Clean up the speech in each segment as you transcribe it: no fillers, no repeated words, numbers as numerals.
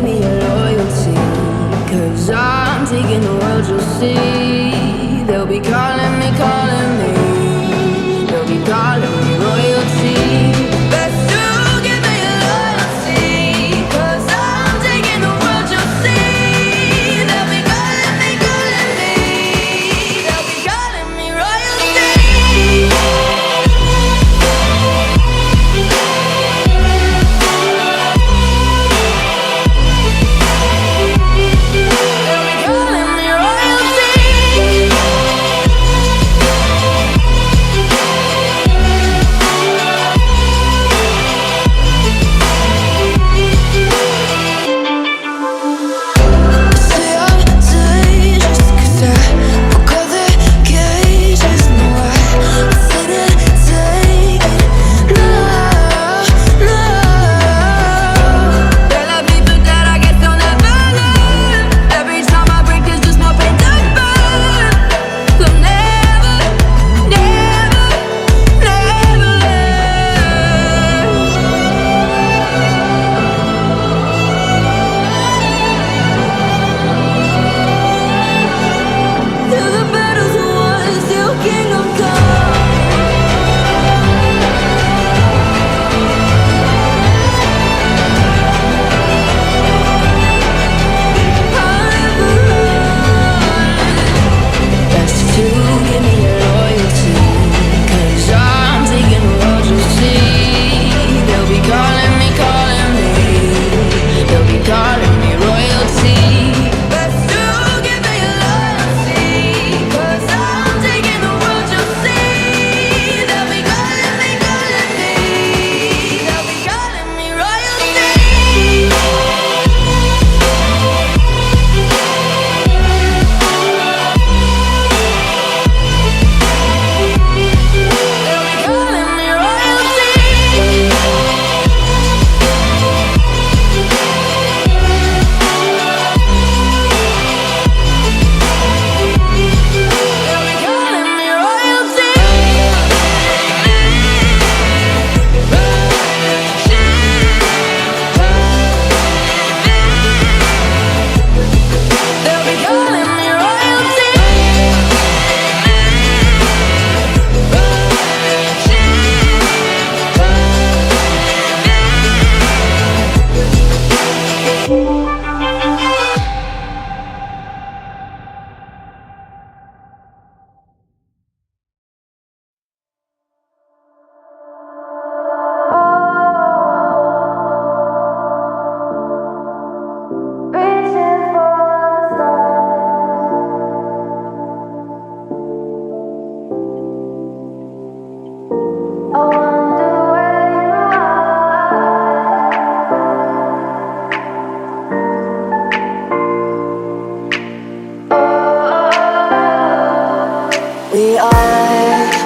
give me your loyalty, 'cause I'm taking the world, you'll see. They'll be calling me, calling me. They'll be calling me royalty. Best to give me your loyalty, 'cause I'm taking the world, you'll see. They'll be calling me, calling me. They'll be calling me royalty.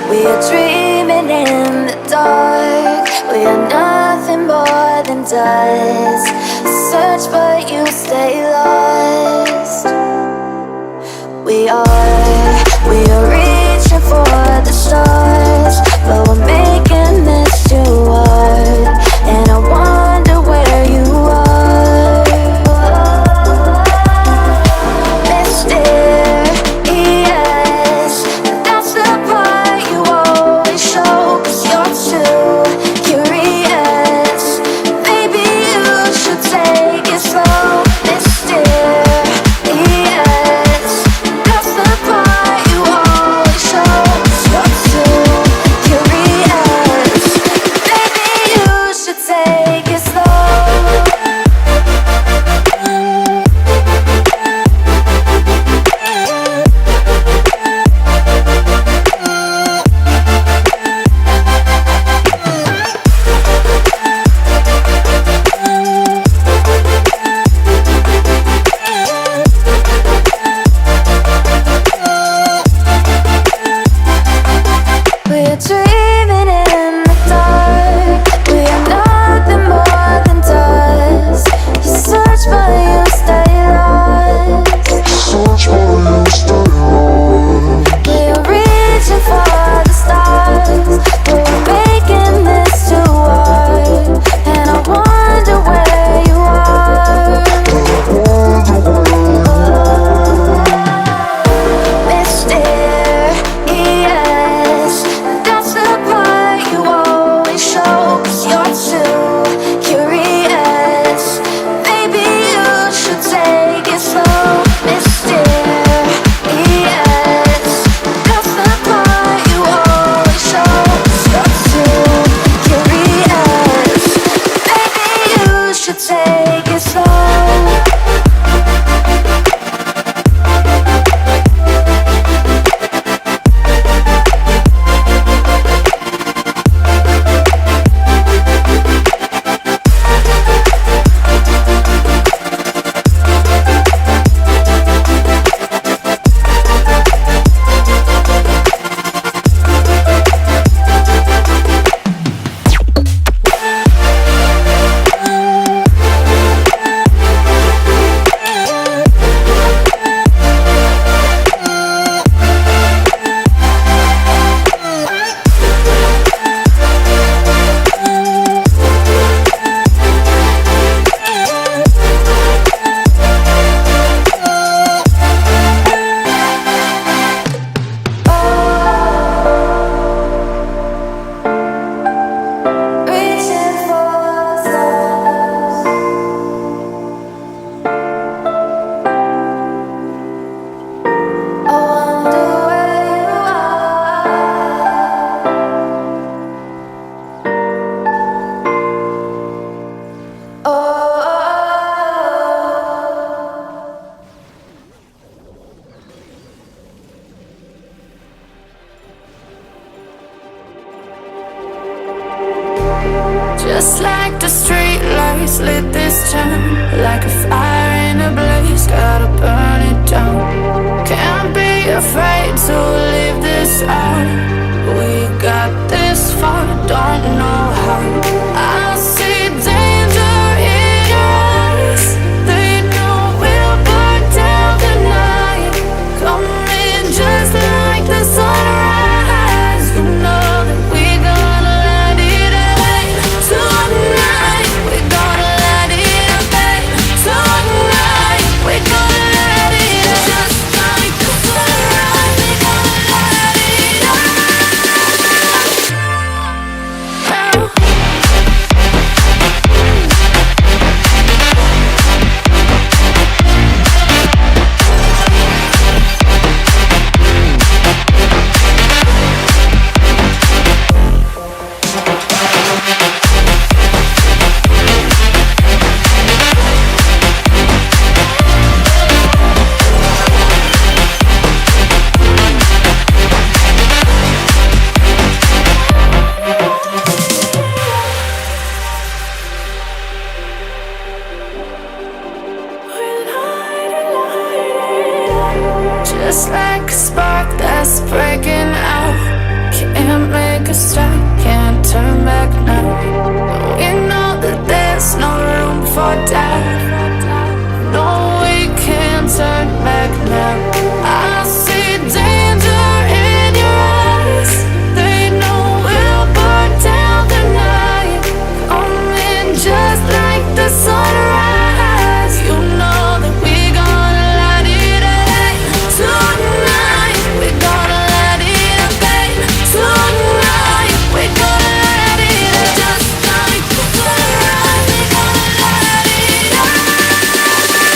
We are dreaming in the dark. We are nothing more than dust. Search but you stay lost. We are reaching for the stars, but we're making this too hard. And I wonder where you are. Mysterious, that's the part you always show. 'Cause you're too curious. Maybe you should take it slow. Mysterious. just like a spark that's breaking out. Can't make a stop, can't turn back now. We know that there's no room for doubt. No, we can't turn back now. I see danger in your eyes. They know we'll burn down the night. Coming just like the sunrise. You know that we gonna light it up tonight. We gonna light it up, babe. Tonight we gonna light it up just like the sunrise. We gonna light it up now.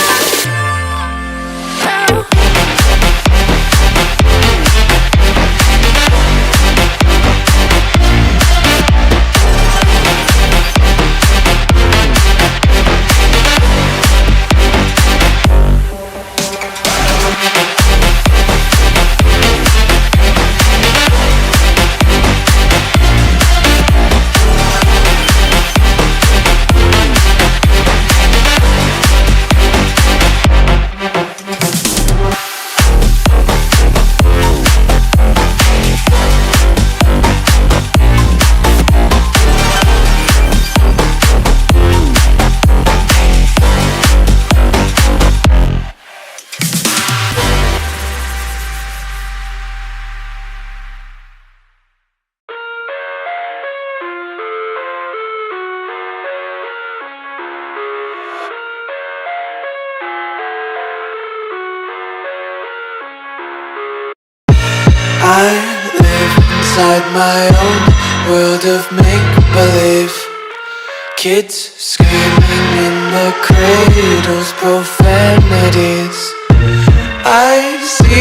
I live inside my own world of make-believe. Kids screaming in the cradles, profanities. I see